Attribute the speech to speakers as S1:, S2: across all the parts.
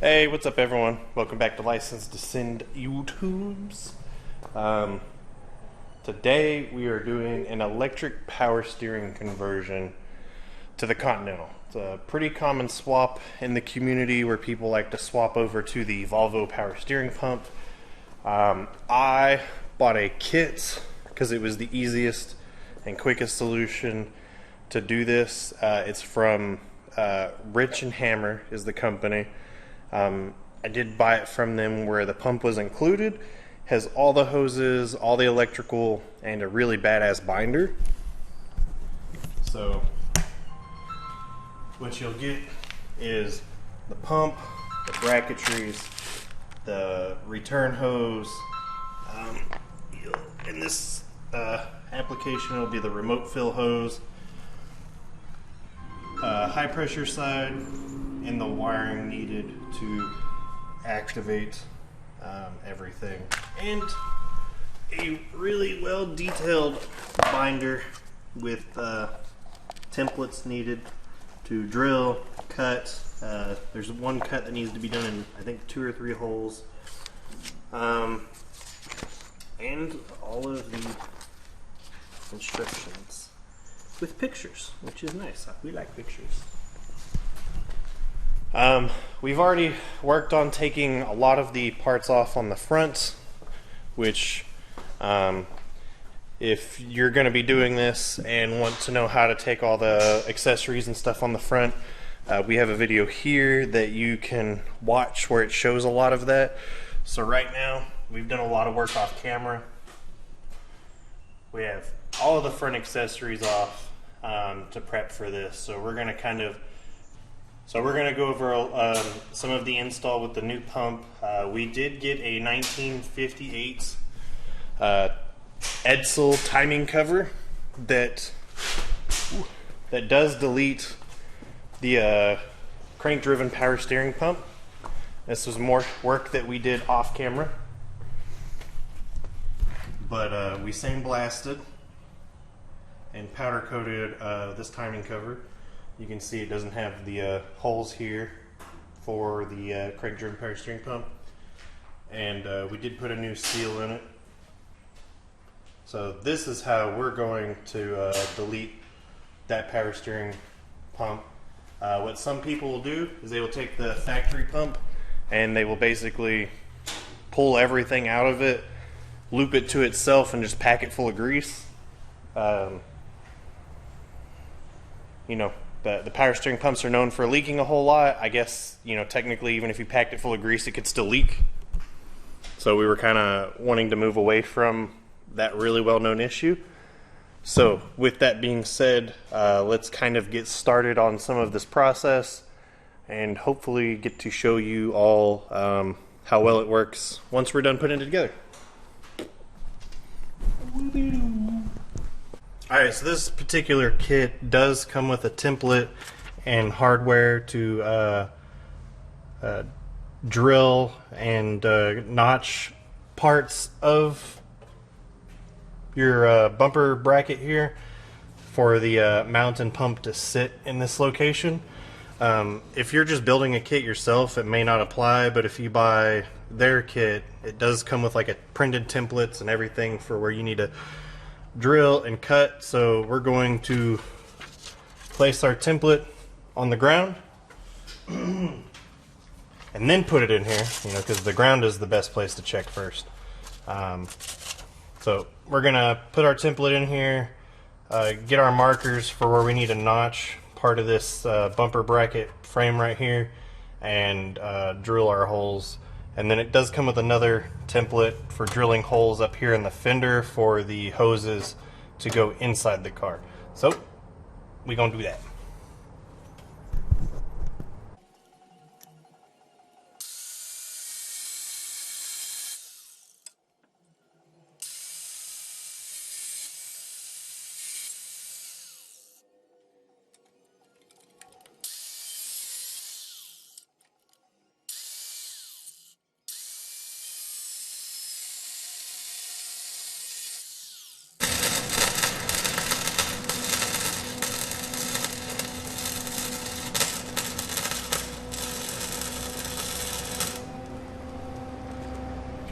S1: Hey, what's up everyone? Welcome back to Licensed to Send YouTubes. Today we are doing an electric power steering conversion to the Continental. It's a pretty common swap in the community where people like to swap over to the Volvo power steering pump. I bought a kit because it was the easiest and quickest solution to do this. It's from Rich and Hammer is the company. I did buy it from them where the pump was included, has all the hoses, all the electrical, and a really badass binder. So what you'll get is the pump, the bracketries, the return hose. In this application it'll be the remote fill hose, high pressure side, and the wiring needed to activate everything, and a really well detailed binder with templates needed to drill, cut. There's one cut that needs to be done in I think 2 or 3 holes, and all of the instructions with pictures, which is nice. We like pictures. We've already worked on taking a lot of the parts off on the front, which if you're going to be doing this and want to know how to take all the accessories and stuff on the front, we have a video here that you can watch where it shows a lot of that. So right now we've done a lot of work off camera. We have all of the front accessories off to prep for this. So we're going to go over some of the install with the new pump. We did get a 1958 Edsel timing cover that does delete the crank-driven power steering pump. This was more work that we did off camera, but we sandblasted and powder coated this timing cover. You can see it doesn't have the holes here for the crank-driven power steering pump, and we did put a new seal in it. So this is how we're going to delete that power steering pump. What some people will do is they will take the factory pump and they will basically pull everything out of it, loop it to itself, and just pack it full of grease. You know, the power steering pumps are known for leaking a whole lot. I guess, you know, technically even if you packed it full of grease it could still leak. So we were kind of wanting to move away from that really well-known issue. So with that being said, let's kind of get started on some of this process and hopefully get to show you all how well it works once we're done putting it together. Alright, so this particular kit does come with a template and hardware to drill and notch parts of your bumper bracket here for the mount and pump to sit in this location. If you're just building a kit yourself, it may not apply, but if you buy their kit, it does come with like a printed templates and everything for where you need to drill and cut. So we're going to place our template on the ground and then put it in here, you know, because the ground is the best place to check first. So we're gonna put our template in here, get our markers for where we need to notch part of this bumper bracket frame right here, and drill our holes. And then it does come with another template for drilling holes up here in the fender for the hoses to go inside the car. So we're gonna do that.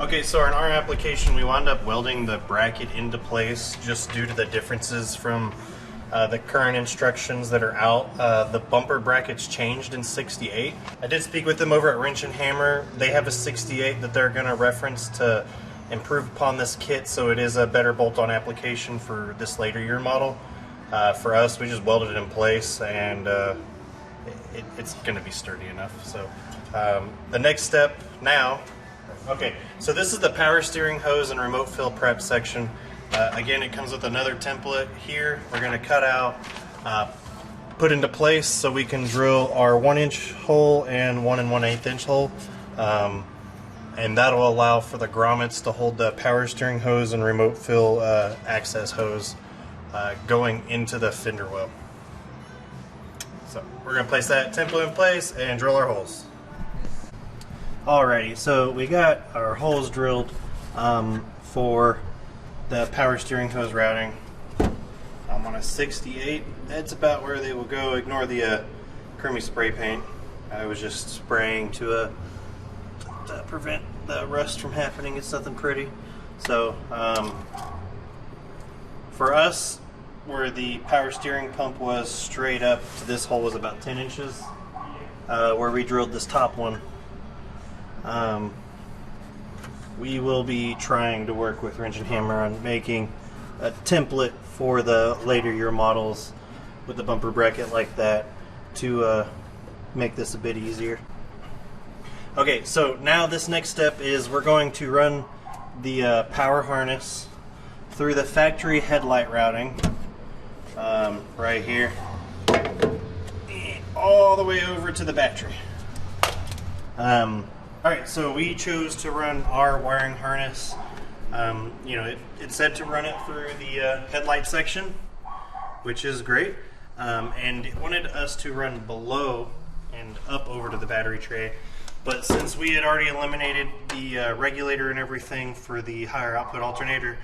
S1: Okay, so in our application we wound up welding the bracket into place just due to the differences from the current instructions that are out. The bumper brackets changed in 68. I did speak with them over at Wrench and Hammer. They have a 68 that they're going to reference to improve upon this kit, so it is a better bolt-on application for this later year model. For us, we just welded it in place, and it's going to be sturdy enough. So the next step now, okay, so this is the power steering hose and remote fill prep section. Again, it comes with another template here. We're going to cut out, put into place so we can drill our 1-inch hole and 1 1/8 inch hole. And that'll allow for the grommets to hold the power steering hose and remote fill access hose going into the fender well. So we're going to place that template in place and drill our holes. Alrighty, so we got our holes drilled for the power steering hose routing. I'm on a 68. That's about where they will go. Ignore the creamy spray paint. I was just spraying to prevent the rust from happening. It's nothing pretty. So for us, where the power steering pump was straight up to this hole was about 10 inches. Where we drilled this top one, we will be trying to work with Wrench and Hammer on making a template for the later year models with the bumper bracket like that to make this a bit easier. Okay, so now this next step is we're going to run the power harness through the factory headlight routing right here all the way over to the battery. Alright, so we chose to run our wiring harness. You know, it said to run it through the headlight section, which is great. And it wanted us to run below and up over to the battery tray. But since we had already eliminated the regulator and everything for the higher output alternator,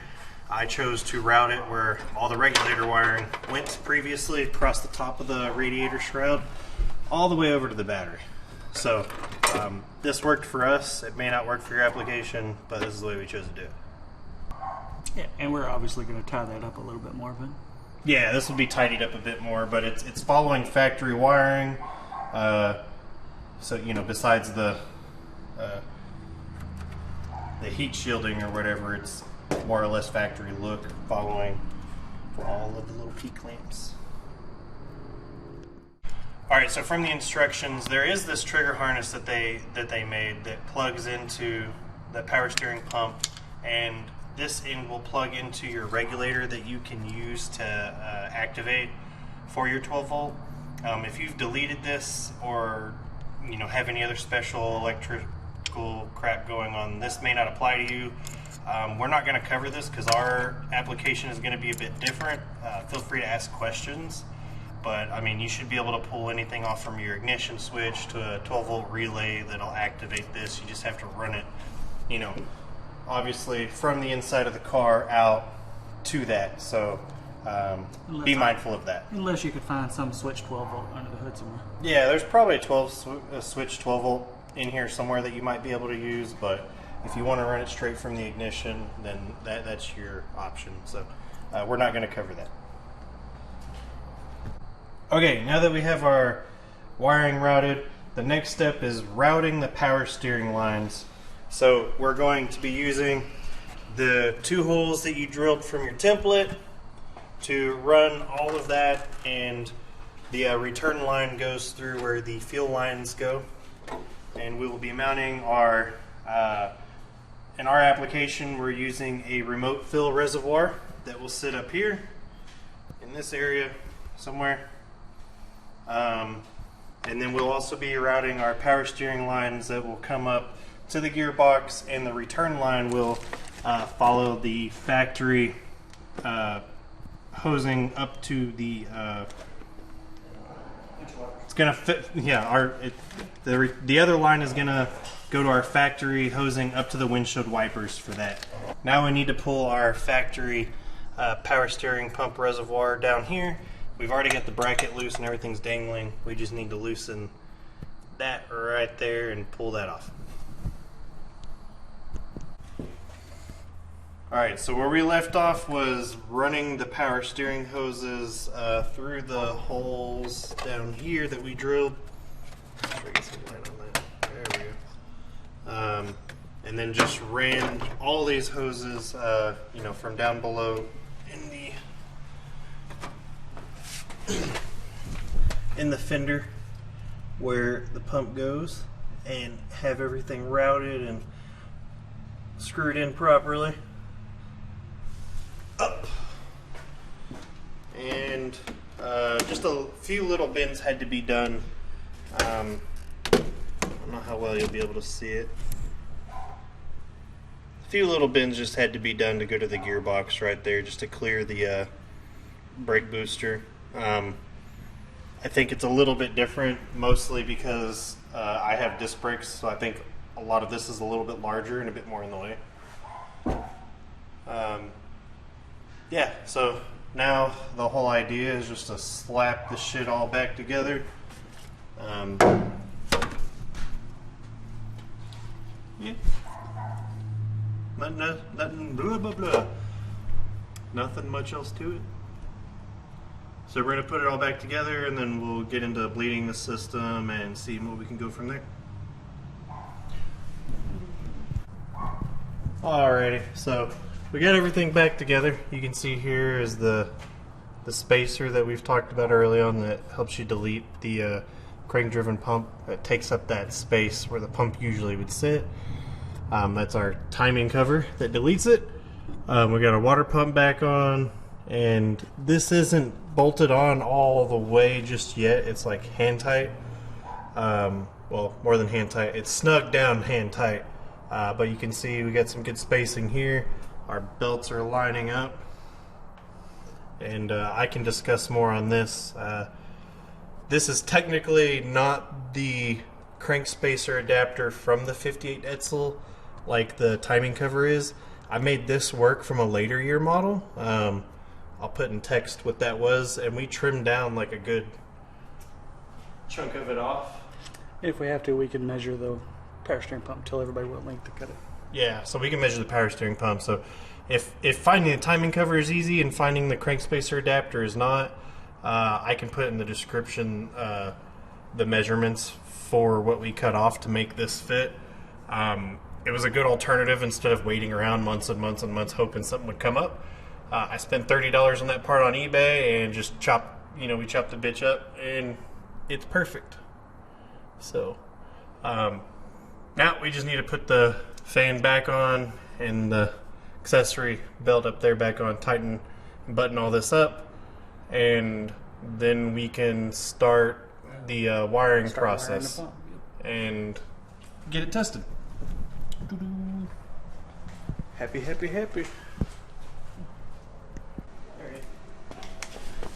S1: I chose to route it where all the regulator wiring went previously across the top of the radiator shroud all the way over to the battery. So this worked for us. It may not work for your application, but this is the way we chose to do it.
S2: Yeah, and we're obviously going to tie that up a little bit more, but
S1: yeah, this will be tidied up a bit more, but it's following factory wiring. So you know, besides the heat shielding or whatever, it's more or less factory look, following all of the little P clamps. Alright, so from the instructions, there is this trigger harness that they made that plugs into the power steering pump, and this end will plug into your regulator that you can use to activate for your 12 volt. If you've deleted this or you know have any other special electrical crap going on, this may not apply to you. We're not going to cover this because our application is going to be a bit different. Feel free to ask questions. But I mean, you should be able to pull anything off from your ignition switch to a 12 volt relay that'll activate this. You just have to run it, you know, obviously from the inside of the car out to that. So be mindful of that.
S2: Unless you could find some switch 12 volt under the hood somewhere.
S1: Yeah, there's probably a switch 12 volt in here somewhere that you might be able to use. But if you want to run it straight from the ignition, then that's your option. So we're not going to cover that. Okay, now that we have our wiring routed, the next step is routing the power steering lines. So we're going to be using the 2 holes that you drilled from your template to run all of that, and the return line goes through where the fuel lines go. And we will be mounting our, in our application, we're using a remote fill reservoir that will sit up here in this area somewhere. And then we'll also be routing our power steering lines that will come up to the gearbox, and the return line will follow the factory hosing up to the it's gonna fit, yeah, the other line is gonna go to our factory hosing up to the windshield wipers for that. Now we need to pull our factory power steering pump reservoir down here. We've already got the bracket loose and everything's dangling. We just need to loosen that right there and pull that off. Alright, so where we left off was running the power steering hoses through the holes down here that we drilled. Make sure I get some light on that. There we go. And then just ran all these hoses, you know, from down below in the fender where the pump goes, and have everything routed and screwed in properly. Up. And just a few little bends had to be done. I don't know how well you'll be able to see it. A few little bends just had to be done to go to the gearbox right there, just to clear the brake booster. I think it's a little bit different, mostly because I have disc brakes, so I think a lot of this is a little bit larger and a bit more in the way. Yeah, so now the whole idea is just to slap this shit all back together. Yeah. Nothing blah blah blah. Nothing much else to it. So we're going to put it all back together, and then we'll get into bleeding the system and see what we can go from there. Alrighty, so we got everything back together. You can see here is the spacer that we've talked about early on that helps you delete the crank-driven pump. It takes up that space where the pump usually would sit. That's our timing cover that deletes it. We got our water pump back on, and this isn't bolted on all the way just yet. It's like hand tight. Well, more than hand tight. It's snug down hand tight. But you can see we got some good spacing here. Our belts are lining up, and I can discuss more on this. This is technically not the crank spacer adapter from the 58 Edsel like the timing cover is. I made this work from a later year model. I'll put in text what that was, and we trimmed down like a good chunk of it off.
S2: If we have to, we can measure the power steering pump, tell everybody what length to cut it.
S1: Yeah, so we can measure the power steering pump. So if finding the timing cover is easy and finding the crank spacer adapter is not, I can put in the description the measurements for what we cut off to make this fit. It was a good alternative instead of waiting around months and months and months hoping something would come up. I spent $30 on that part on eBay and just we chopped the bitch up, and it's perfect. So now we just need to put the fan back on and the accessory belt up there back on, tighten and button all this up, and then we can start the wiring process and get it tested.
S2: Happy, happy, happy.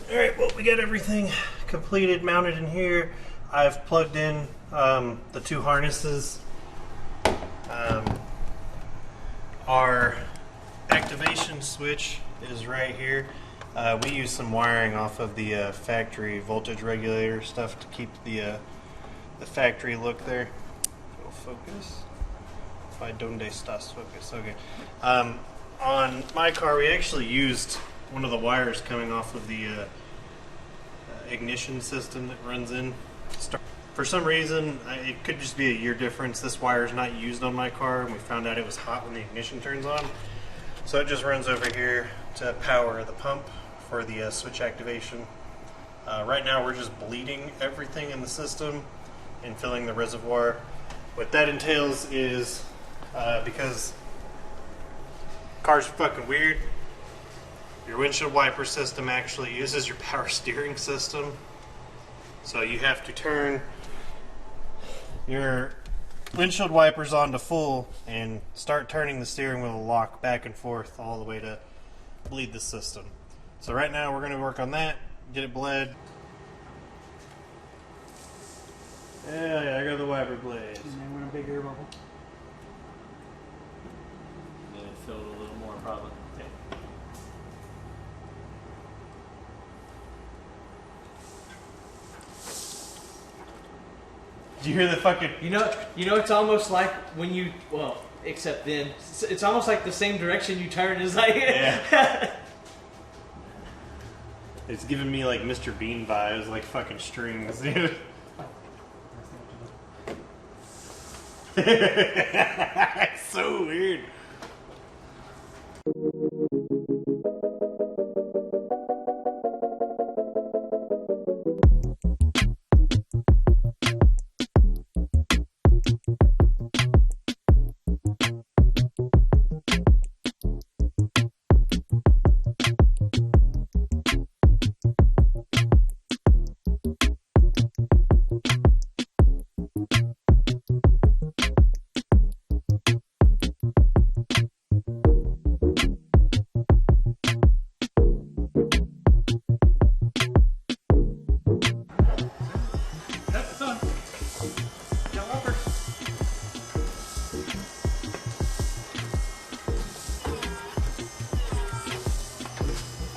S1: Alright, well, we got everything completed, mounted in here. I've plugged in the two harnesses. Our activation switch is right here. We use some wiring off of the factory voltage regulator stuff to keep the factory look there. It'll focus. Why donde estás focus? Okay. On my car, we actually used one of the wires coming off of the ignition system that runs in. For some reason, it could just be a year difference. This wire is not used on my car, and we found out it was hot when the ignition turns on. So it just runs over here to power the pump for the switch activation. Right now we're just bleeding everything in the system and filling the reservoir. What that entails is, because cars are fucking weird, your windshield wiper system actually uses your power steering system. So you have to turn your windshield wipers on to full and start turning the steering wheel lock back and forth all the way to bleed the system. So right now we're going to work on that, get it bled. Yeah, I got the wiper blades.
S2: And then we're in a big air bubble.
S3: Yeah, it filled a little more probably.
S1: Did you hear the fucking...
S3: You know, it's almost like when you, well, except then it's almost like the same direction you turn is like.
S1: Yeah. It's giving me like Mr. Bean vibes, like fucking strings, dude. It's so weird.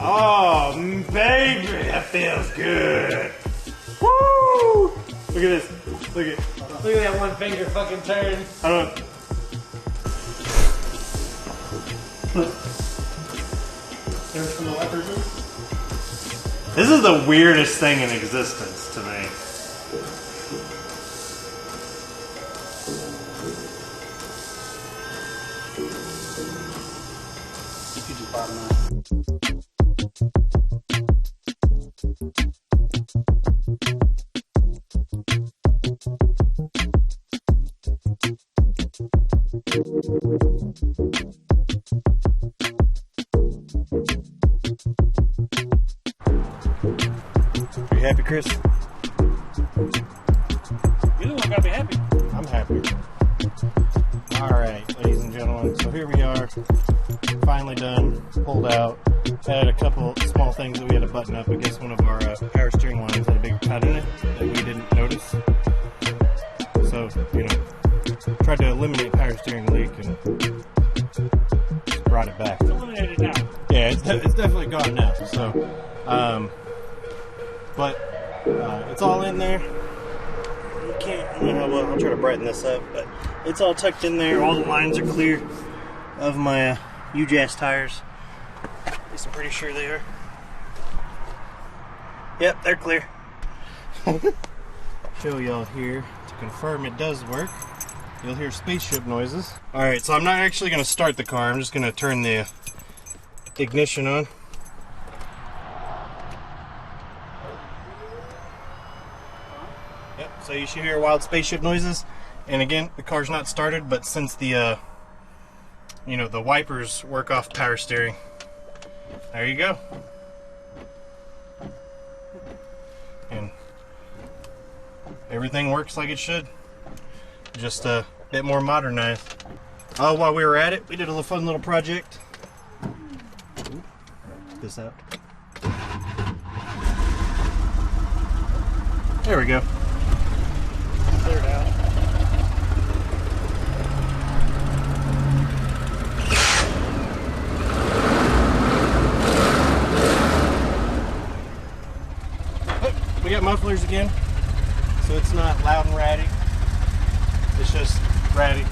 S1: Oh, baby, that feels good. Woo! Look at this. Look at
S3: that one finger fucking turn.
S1: Hold on.
S2: There's some wipers in.
S1: This is the weirdest thing in existence to me.
S2: You could just bottom out.
S1: Are you happy, Chris?
S2: You're the one gotta be happy.
S1: I'm happy. Alright, ladies and gentlemen, so here we are. Finally done, pulled out. Had a couple small things that we had to button up. I guess one of our power steering lines had a big cut in it that we didn't notice. So, you know, tried to eliminate power steering leak and just brought it back.
S2: It's eliminated now.
S1: Yeah, it's definitely gone now. So, but it's all in there. You can't, I don't know, well, I'll try to brighten this up, but it's all tucked in there. All the lines are clear of my UJazz tires. At least I'm pretty sure they are. Yep, they're clear. Show y'all here to confirm it does work. You'll hear spaceship noises. Alright, so I'm not actually going to start the car. I'm just going to turn the ignition on. Yep, so you should hear wild spaceship noises. And again, the car's not started, but since the you know, the wipers work off power steering, there you go. And everything works like it should, just a bit more modernized. Oh, while we were at it, we did a fun little project. Ooh, check this out. There we go.
S2: Clear it out.
S1: We got mufflers again, so it's not loud and ratty. It's just ratty.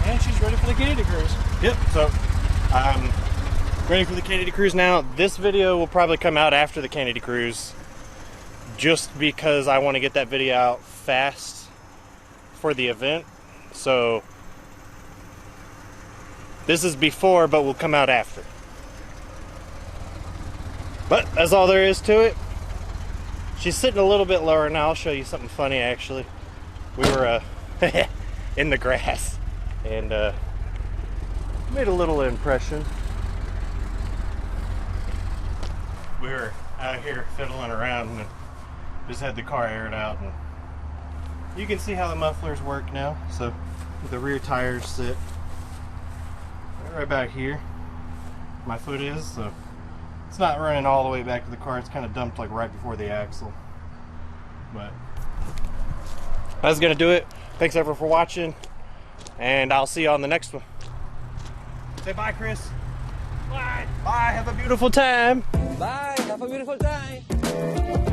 S2: And she's ready for the Canada cruise.
S1: Yep, so I'm ready for the Canada cruise now. This video will probably come out after the Canada cruise, just because I want to get that video out fast for the event. So this is before, but will come out after. But that's all there is to it. She's sitting a little bit lower now. I'll show you something funny actually. We were in the grass and made a little impression. We were out here fiddling around and just had the car aired out, and you can see how the mufflers work now. So the rear tires sit right about here. My foot is, so it's not running all the way back to the car. It's kind of dumped like right before the axle. But that's gonna do it. Thanks everyone for watching, and I'll see you on the next one. Say bye, Chris.
S2: Bye.
S1: Bye. Have a beautiful time.
S4: Bye. Have a beautiful time.